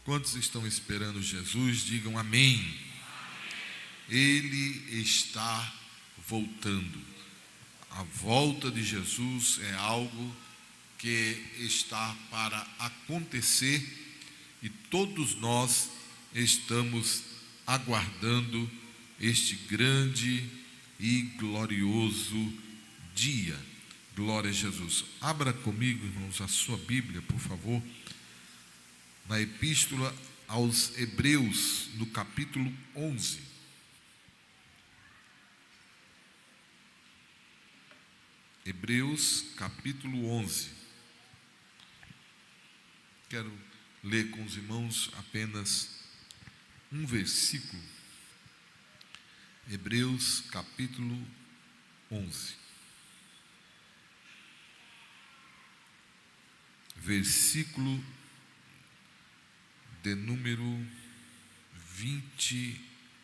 Quantos estão esperando Jesus, digam amém. Ele está voltando. A volta de Jesus é algo que está para acontecer e todos nós estamos aguardando este grande e glorioso dia. Glória a Jesus. Abra comigo, irmãos, a sua Bíblia, por favor, na Epístola aos Hebreus, no capítulo 11. Hebreus, capítulo 11. Quero ler com os irmãos apenas um versículo. Hebreus, capítulo 11. Versículo de número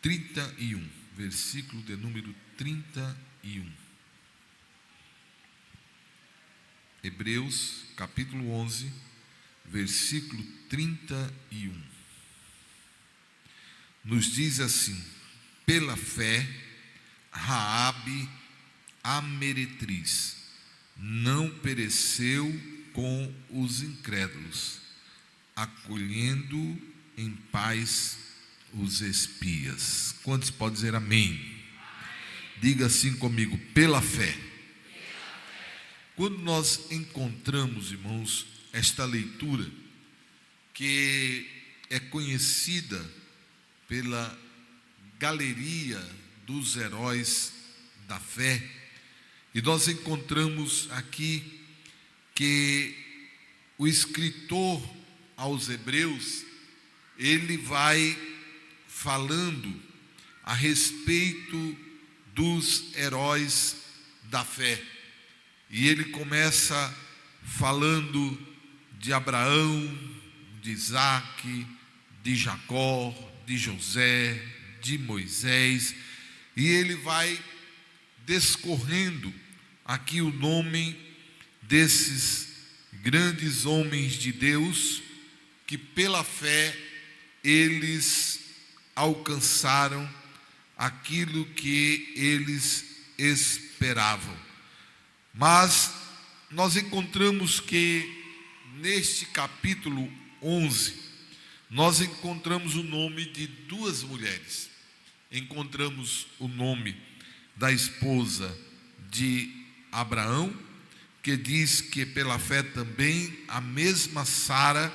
31. Versículo de número 31. Hebreus, capítulo 11, versículo 31. Nos diz assim: pela fé, Raabe, a meretriz, não pereceu com os incrédulos, acolhendo em paz os espias. Quantos podem dizer amém? Diga assim comigo: pela fé. Quando nós encontramos, irmãos, esta leitura, que é conhecida pela galeria dos heróis da fé, e nós encontramos aqui que o escritor aos Hebreus, ele vai falando a respeito dos heróis da fé, e ele começa falando de Abraão, de Isaac, de Jacó, de José, de Moisés, e ele vai descorrendo aqui o nome desses grandes homens de Deus, que pela fé eles alcançaram aquilo que eles esperavam. Mas nós encontramos que neste capítulo 11, nós encontramos o nome de duas mulheres. Encontramos o nome da esposa de Abraão, que diz que pela fé também a mesma Sara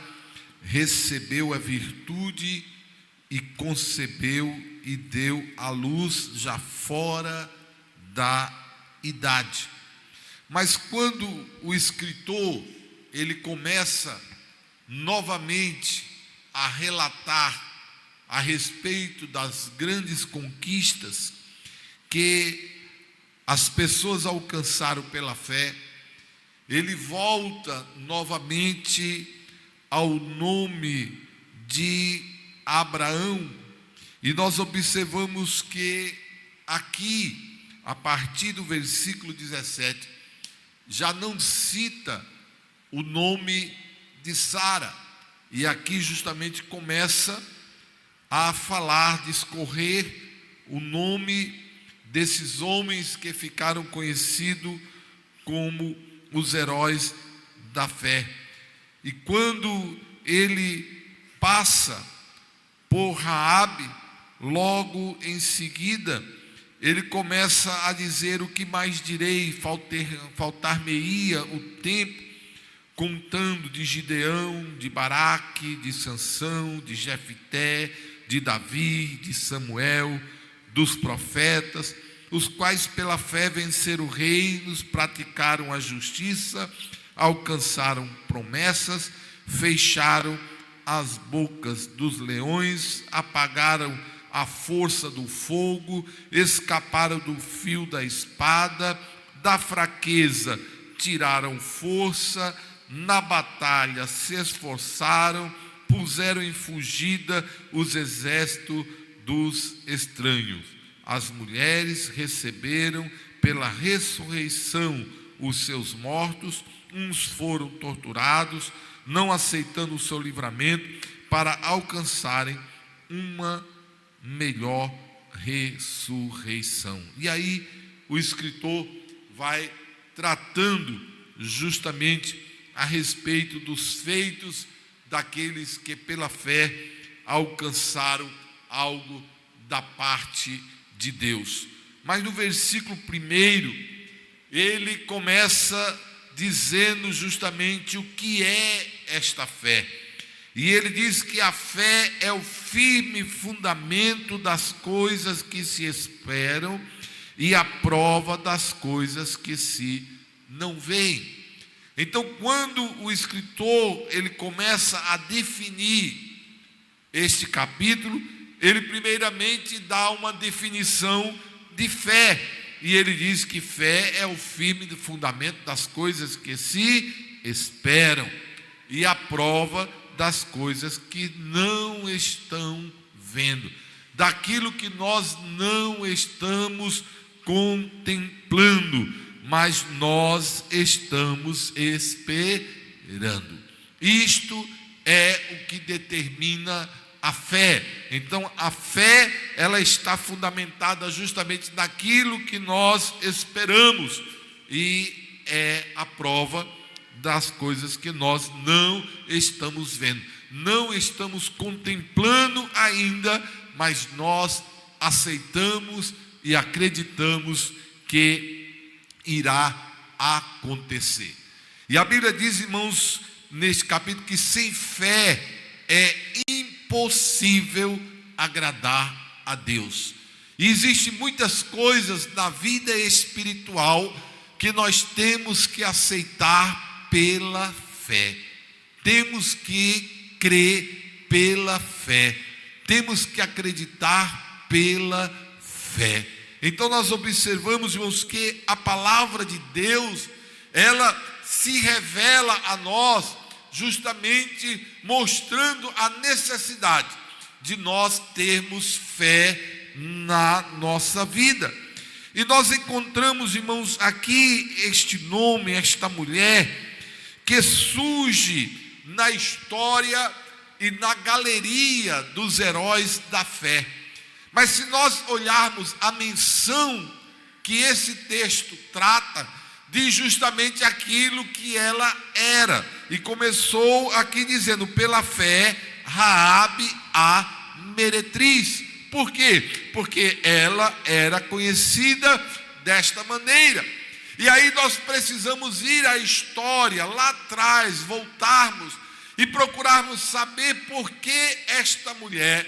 recebeu a virtude e concebeu e deu à luz já fora da idade. Mas quando o escritor, ele começa novamente a relatar a respeito das grandes conquistas que as pessoas alcançaram pela fé, ele volta novamente ao nome de Abraão, e nós observamos que aqui, a partir do versículo 17, já não cita o nome de Sara, e aqui justamente começa a falar, discorrer o nome desses homens que ficaram conhecidos como os heróis da fé. E quando ele passa por Raabe, logo em seguida, ele começa a dizer: o que mais direi? Faltar-me-ia o tempo, contando de Gideão, de Baraque, de Sansão, de Jefité, de Davi, de Samuel, dos profetas, os quais pela fé venceram reinos, praticaram a justiça, alcançaram promessas, fecharam as bocas dos leões, apagaram a força do fogo, escaparam do fio da espada, da fraqueza tiraram força, na batalha se esforçaram, puseram em fugida os exércitos dos estranhos. As mulheres receberam pela ressurreição os seus mortos, uns foram torturados, não aceitando o seu livramento, para alcançarem uma melhor ressurreição. E aí o escritor vai tratando justamente a respeito dos feitos daqueles que pela fé alcançaram algo da parte de Deus. Mas no versículo 1, ele começa dizendo justamente o que é esta fé. E ele diz que a fé é o firme fundamento das coisas que se esperam e a prova das coisas que se não veem. Então, quando o escritor ele começa a definir este capítulo, ele primeiramente dá uma definição de fé. E ele diz que fé é o firme fundamento das coisas que se esperam e a prova das coisas que não estão vendo, daquilo que nós não estamos contemplando, mas nós estamos esperando. Isto é o que determina a fé. Então a fé, ela está fundamentada justamente naquilo que nós esperamos e é a prova das coisas que nós não estamos vendo, não estamos contemplando ainda, mas nós aceitamos e acreditamos que irá acontecer. E a Bíblia diz, irmãos, neste capítulo, que sem fé é impossível agradar a Deus. E existem muitas coisas na vida espiritual que nós temos que aceitar pela fé. Temos que crer pela fé. Temos que acreditar pela fé. Então nós observamos, irmãos, que a palavra de Deus, ela se revela a nós justamente mostrando a necessidade de nós termos fé na nossa vida. E nós encontramos, irmãos, aqui este nome, esta mulher, que surge na história e na galeria dos heróis da fé. Mas se nós olharmos a menção que esse texto trata, diz justamente aquilo que ela era. E começou aqui dizendo, pela fé, Raabe a meretriz. Por quê? Porque ela era conhecida desta maneira. E aí nós precisamos ir à história, lá atrás, voltarmos e procurarmos saber por que esta mulher,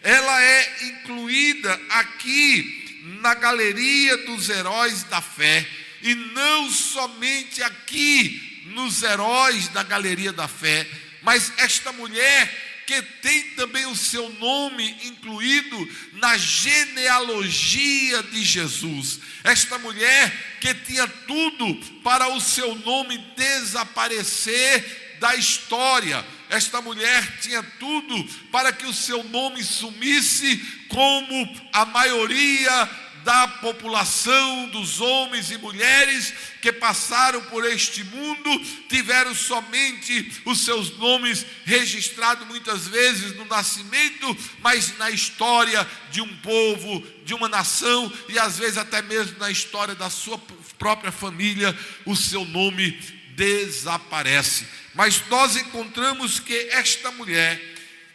ela é incluída aqui na galeria dos heróis da fé, e não somente aqui nos heróis da galeria da fé, mas esta mulher que tem também o seu nome incluído na genealogia de Jesus. Esta mulher que tinha tudo para o seu nome desaparecer da história. Esta mulher tinha tudo para que o seu nome sumisse, como a maioria da população, dos homens e mulheres que passaram por este mundo, tiveram somente os seus nomes registrados muitas vezes no nascimento, mas na história de um povo, de uma nação, e às vezes até mesmo na história da sua própria família, o seu nome desaparece. Mas nós encontramos que esta mulher,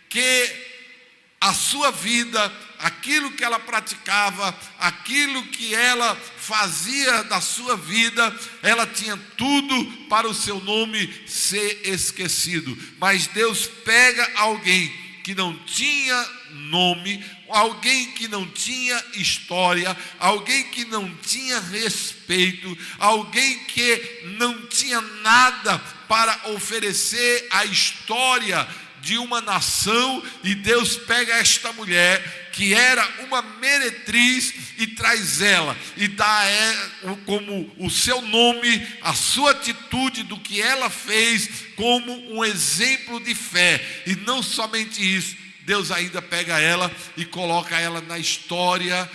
que a sua vida, aquilo que ela praticava, aquilo que ela fazia da sua vida, ela tinha tudo para o seu nome ser esquecido. Mas Deus pega alguém que não tinha nome, alguém que não tinha história, alguém que não tinha respeito, alguém que não tinha nada para oferecer à história de uma nação, e Deus pega esta mulher que era uma meretriz e traz ela e dá como o seu nome, a sua atitude do que ela fez, como um exemplo de fé. E não somente isso, Deus ainda pega ela e coloca ela na história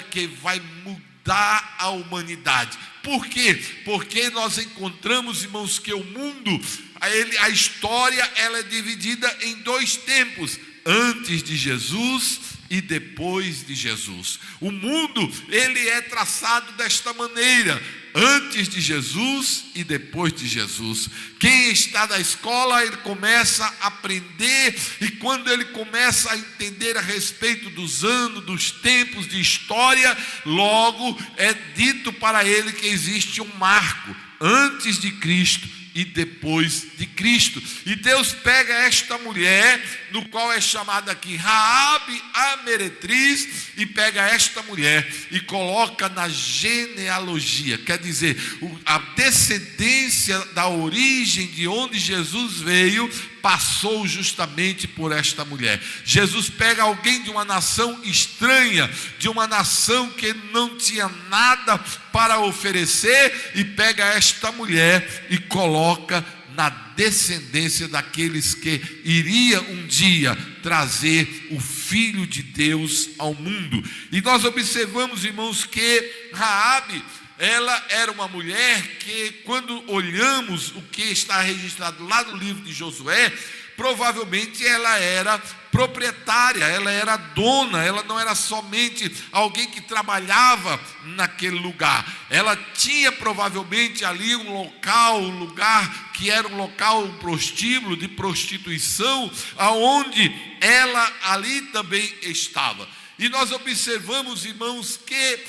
que vai mudar a humanidade. Por quê? Porque nós encontramos, irmãos, que o mundo A história ela é dividida em dois tempos: antes de Jesus e depois de Jesus. O mundo ele é traçado desta maneira: antes de Jesus e depois de Jesus. Quem está na escola, ele começa a aprender, e quando ele começa a entender a respeito dos anos, dos tempos de história, logo é dito para ele que existe um marco: antes de Cristo e depois de Cristo. E Deus pega esta mulher, no qual é chamada aqui Raabe a meretriz, e pega esta mulher e coloca na genealogia, quer dizer, a descendência da origem de onde Jesus veio passou justamente por esta mulher. Jesus pega alguém de uma nação estranha, de uma nação que não tinha nada para oferecer, e pega esta mulher e coloca na descendência daqueles que iria um dia trazer o Filho de Deus ao mundo. E nós observamos, irmãos, que Raabe, ela era uma mulher que, quando olhamos o que está registrado lá no livro de Josué, provavelmente ela era proprietária, ela era dona, ela não era somente alguém que trabalhava naquele lugar. Ela tinha provavelmente ali um lugar que era um local, um prostíbulo de prostituição, aonde ela ali também estava. E nós observamos, irmãos, que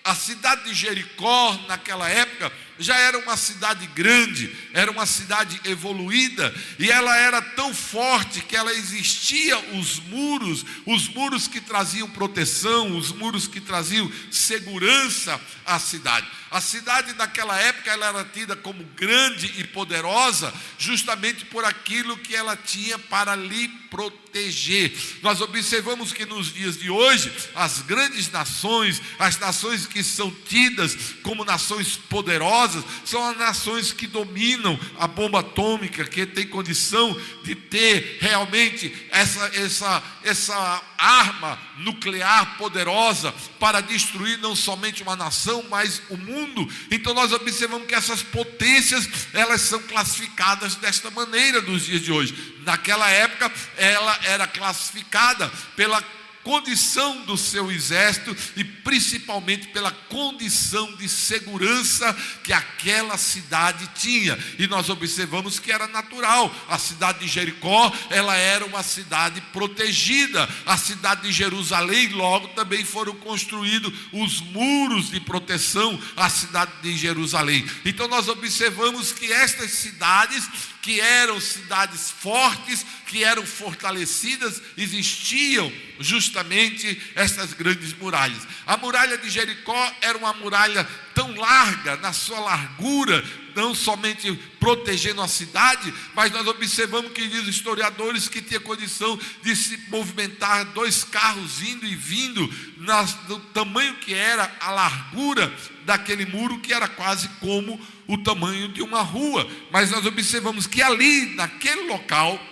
a cidade de Jericó, naquela época, já era uma cidade grande, era uma cidade evoluída, e ela era tão forte que ela existia os muros que traziam proteção, os muros que traziam segurança à cidade. A cidade naquela época ela era tida como grande e poderosa, justamente por aquilo que ela tinha para lhe proteger. Nós observamos que nos dias de hoje, as grandes nações, as nações que são tidas como nações poderosas, são as nações que dominam a bomba atômica, que tem condição de ter realmente essa arma nuclear poderosa para destruir não somente uma nação, mas o mundo. Então nós observamos que essas potências, elas são classificadas desta maneira nos dias de hoje. Naquela época, ela era classificada pela condição do seu exército e principalmente pela condição de segurança que aquela cidade tinha. E nós observamos que era natural. A cidade de Jericó, ela era uma cidade protegida. A cidade de Jerusalém, logo também foram construídos os muros de proteção à cidade de Jerusalém. Então nós observamos que estas cidades, que eram cidades fortes, que eram fortalecidas, existiam justamente estas grandes muralhas. A muralha de Jericó era uma muralha tão larga, na sua largura, não somente protegendo a cidade, mas nós observamos que diz os historiadores que tinha condição de se movimentar 2 carros indo e vindo, do tamanho que era a largura daquele muro, que era quase como o tamanho de uma rua. Mas nós observamos que ali, naquele local,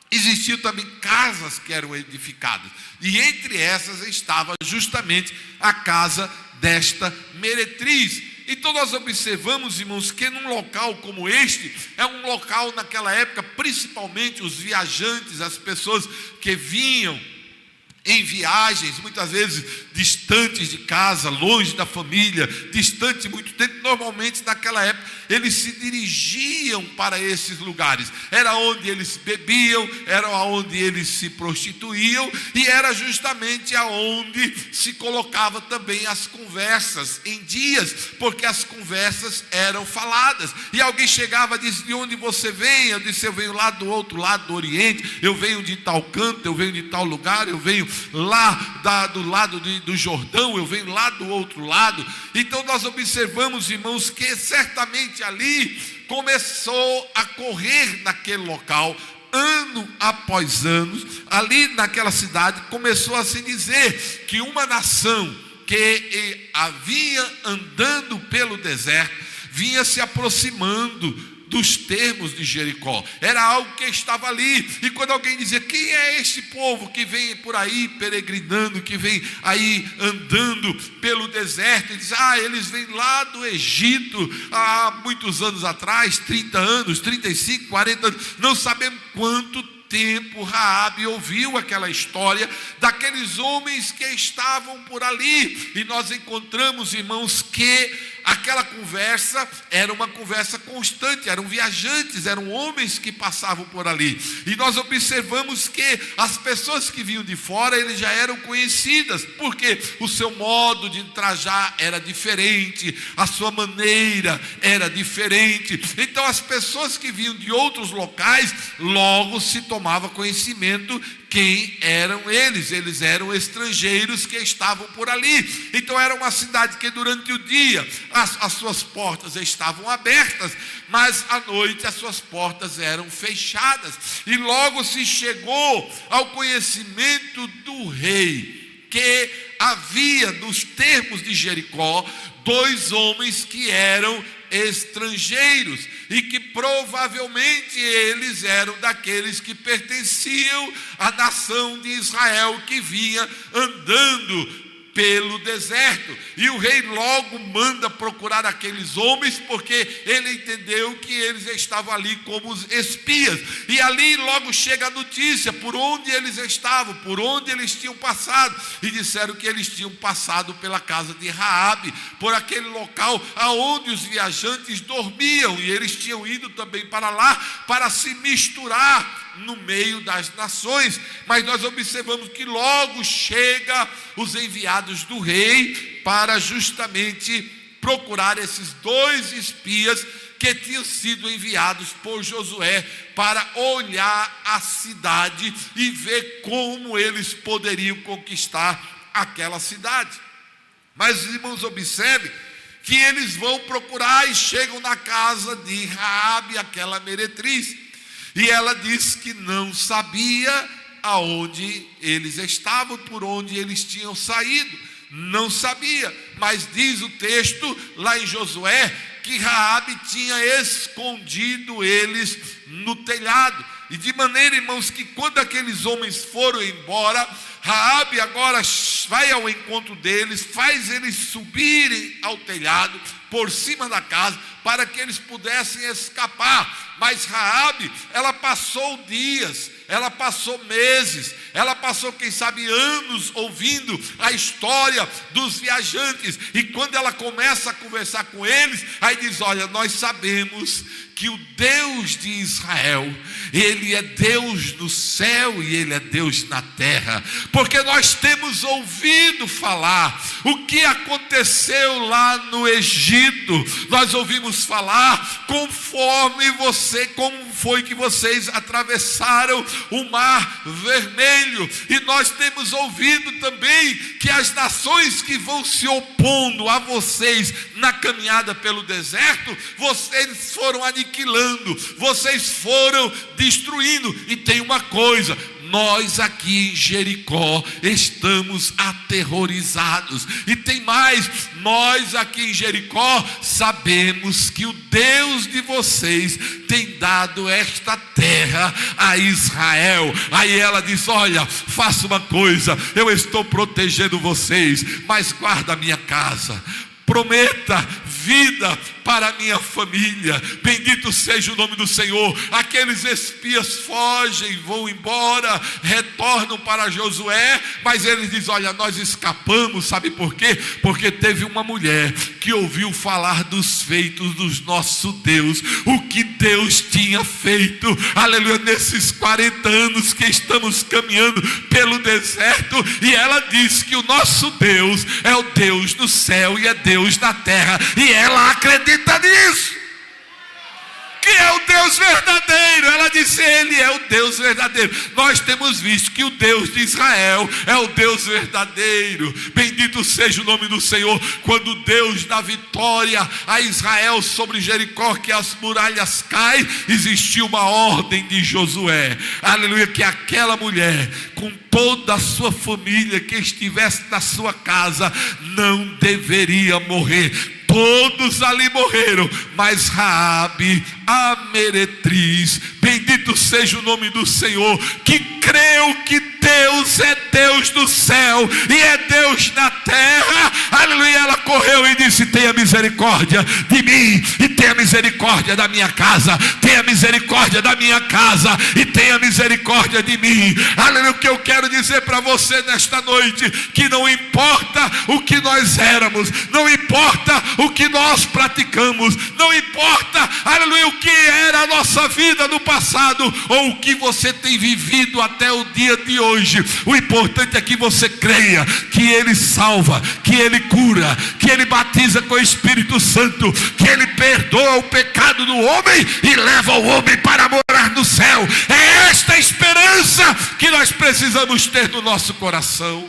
existiam também casas que eram edificadas, e entre essas estava justamente a casa desta meretriz. Então nós observamos, irmãos, que num local como este, é um local naquela época, principalmente os viajantes, as pessoas que vinham em viagens, muitas vezes distantes de casa, longe da família, distante muito tempo, normalmente naquela época eles se dirigiam para esses lugares. Era onde eles bebiam, era onde eles se prostituíam, e era justamente aonde se colocava também as conversas em dias, porque as conversas eram faladas. E alguém chegava e disse: de onde você vem? Eu disse: eu venho lá do outro lado do Oriente, eu venho de tal canto, eu venho de tal lugar, eu venho lá do lado do Jordão, eu venho lá do outro lado. Então nós observamos, irmãos, que certamente ali começou a correr naquele local, ano após ano, ali naquela cidade, começou a se dizer que uma nação que havia andando pelo deserto, vinha se aproximando dos termos de Jericó. Era algo que estava ali. E quando alguém dizia: quem é este povo que vem por aí peregrinando, que vem aí andando pelo deserto? E diz: eles vêm lá do Egito há muitos anos atrás, 30 anos, 35, 40 anos, não sabemos quanto tempo Raabe ouviu aquela história daqueles homens que estavam por ali. E nós encontramos, irmãos, que aquela conversa era uma conversa constante, eram viajantes, eram homens que passavam por ali. E nós observamos que as pessoas que vinham de fora, eles já eram conhecidas, porque o seu modo de trajar era diferente, a sua maneira era diferente. Então as pessoas que vinham de outros locais, logo se tomava conhecimento quem eram eles. Eles eram estrangeiros que estavam por ali. Então era uma cidade que durante o dia as suas portas estavam abertas, mas à noite as suas portas eram fechadas. E logo se chegou ao conhecimento do rei que havia nos termos de Jericó 2 homens que eram estrangeiros e que provavelmente eles eram daqueles que pertenciam à nação de Israel, que vinha andando pelo deserto. E o rei logo manda procurar aqueles homens, porque ele entendeu que eles estavam ali como espias. E ali logo chega a notícia por onde eles estavam, por onde eles tinham passado. E disseram que eles tinham passado pela casa de Raabe, por aquele local aonde os viajantes dormiam, e eles tinham ido também para lá para se misturar no meio das nações. Mas nós observamos que logo chega os enviados do rei para justamente procurar esses 2 espias que tinham sido enviados por Josué para olhar a cidade e ver como eles poderiam conquistar aquela cidade. Mas, irmãos, observe que eles vão procurar e chegam na casa de Raabe, aquela meretriz. E ela disse que não sabia aonde eles estavam, por onde eles tinham saído. Não sabia, mas diz o texto lá em Josué que Raabe tinha escondido eles no telhado. E de maneira, irmãos, que quando aqueles homens foram embora, Raabe agora vai ao encontro deles, faz eles subirem ao telhado por cima da casa, para que eles pudessem escapar. Mas Raabe, ela passou dias, ela passou meses, ela passou, quem sabe, anos ouvindo a história dos viajantes. E quando ela começa a conversar com eles, aí diz: olha, nós sabemos que o Deus de Israel, Ele é Deus no céu e Ele é Deus na terra, porque nós temos ouvido falar o que aconteceu lá no Egito. Nós ouvimos falar como foi que vocês atravessaram o Mar Vermelho, e nós temos ouvido também que as nações que vão se opondo a vocês na caminhada pelo deserto, vocês foram aniquilando, vocês foram destruindo. E tem uma coisa: nós aqui em Jericó estamos aterrorizados. E tem mais: nós aqui em Jericó sabemos que o Deus de vocês tem dado esta terra a Israel. Aí ela diz: olha, faça uma coisa, eu estou protegendo vocês, mas guarda a minha casa, prometa vida para a minha família. Bendito seja o nome do Senhor. Aqueles espias fogem, vão embora, retornam para Josué, mas eles dizem: olha, nós escapamos, sabe por quê? Porque teve uma mulher que ouviu falar dos feitos do nosso Deus, o que Deus tinha feito, aleluia, nesses 40 anos que estamos caminhando pelo deserto, e ela diz que o nosso Deus é o Deus do céu e é Deus da terra, e ela acredita nisso, que é o Deus verdadeiro. Ela disse: Ele é o Deus verdadeiro. Nós temos visto que o Deus de Israel é o Deus verdadeiro. Bendito seja o nome do Senhor. Quando Deus dá vitória a Israel sobre Jericó, que as muralhas caem, existiu uma ordem de Josué, aleluia, que aquela mulher, com toda a sua família que estivesse na sua casa, não deveria morrer. todos ali morreram, mas Raabe, a meretriz, bendito seja o nome do Senhor, que creu que Deus é Deus do céu e é Deus na terra, aleluia, ela correu e disse: tenha misericórdia de mim e tenha misericórdia da minha casa, tenha misericórdia da minha casa e tenha misericórdia de mim. Aleluia. O que eu quero dizer para você nesta noite, que não importa o que nós éramos, não importa o que nós praticamos, não importa, aleluia, o que era a nossa vida no passado ou o que você tem vivido até o dia de hoje, o importante é que você creia que Ele salva, que Ele cura, que Ele batiza com o Espírito Santo, que Ele perdoa o pecado do homem e leva o homem para morar no céu. É esta esperança que nós precisamos ter no nosso coração.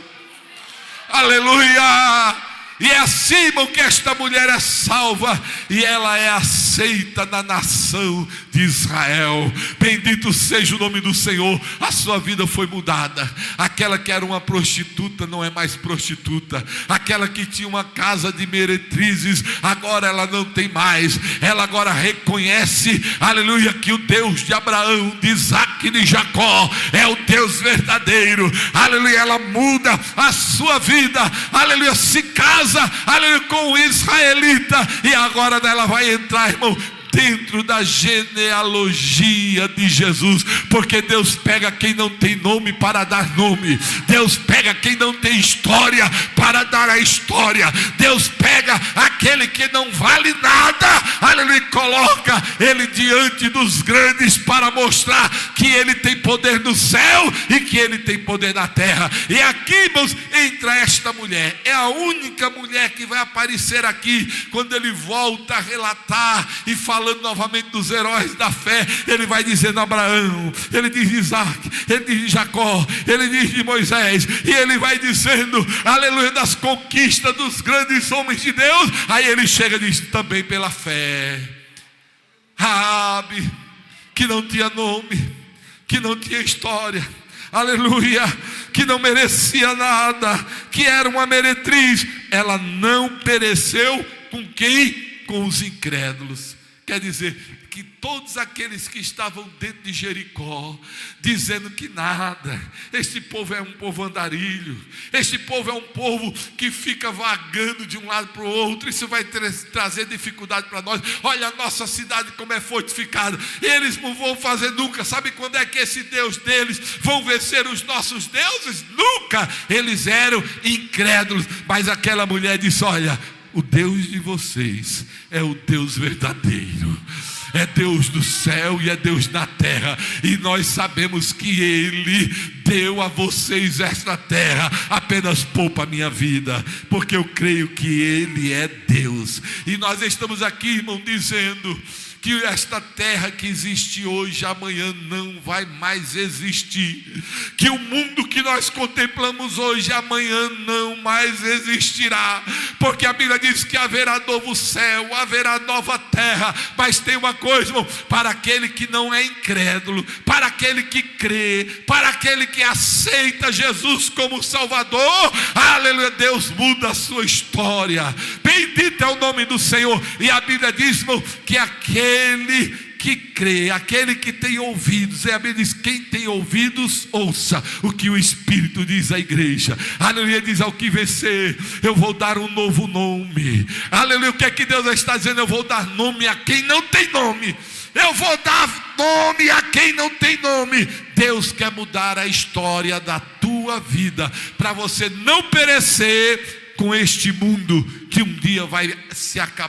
Aleluia! E é assim, irmão, que esta mulher é salva e ela é aceita na nação de Israel. Bendito seja o nome do Senhor. A sua vida foi mudada. Aquela que era uma prostituta não é mais prostituta. Aquela que tinha uma casa de meretrizes, agora ela não tem mais. Ela agora reconhece, aleluia, que o Deus de Abraão, de Isaac e de Jacó é o Deus verdadeiro. Aleluia, ela muda a sua vida. Aleluia, se casa, aleluia, com o israelita, e agora ela vai entrar, irmão, dentro da genealogia de Jesus, porque Deus pega quem não tem nome para dar nome, Deus pega quem não tem história para dar a história, Deus pega aquele que não vale nada, aleluia, e coloca ele diante dos grandes para mostrar que ele tem poder no céu e que ele tem poder na terra. E aqui, irmãos, entra esta mulher, é a única mulher que vai aparecer aqui quando ele volta a relatar e falando novamente dos heróis da fé. Ele vai dizendo Abraão, ele diz de Isaac, ele diz de Jacó, ele diz de Moisés, e ele vai dizendo, aleluia, das conquistas dos grandes homens de Deus. Aí ele chega e diz também pela fé. Raabe, que não tinha nome, que não tinha história, aleluia, que não merecia nada, que era uma meretriz, ela não pereceu com quem? Com os incrédulos. Quer dizer, que todos aqueles que estavam dentro de Jericó, dizendo que nada, este povo é um povo andarilho, este povo é um povo que fica vagando de um lado para o outro, isso vai trazer dificuldade para nós. Olha a nossa cidade como é fortificada, eles não vão fazer nunca. Sabe quando é que esse Deus deles vão vencer os nossos deuses? Nunca. Eles eram incrédulos, mas aquela mulher disse: olha, o Deus de vocês é o Deus verdadeiro, é Deus do céu e é Deus da terra, e nós sabemos que Ele deu a vocês esta terra, apenas poupa a minha vida, porque eu creio que Ele é Deus. E nós estamos aqui, irmão, dizendo que esta terra que existe hoje, amanhã não vai mais existir, que o mundo que nós contemplamos hoje, amanhã não mais existirá, porque a Bíblia diz que haverá novo céu, haverá nova terra. Mas tem uma coisa, irmão, para aquele que não é incrédulo, para aquele que crê, para aquele que aceita Jesus como Salvador, aleluia, Deus muda a sua história. Bendito é o nome do Senhor. E a Bíblia diz, irmão, que aquele que crê, aquele que tem ouvidos, a Bíblia diz: quem tem ouvidos, ouça o que o Espírito diz à igreja. Aleluia, diz: ao que vencer, eu vou dar um novo nome. Aleluia, o que é que Deus está dizendo? Eu vou dar nome a quem não tem nome. Eu vou dar nome a quem não tem nome. Deus quer mudar a história da tua vida, para você não perecer com este mundo que um dia vai se acabar.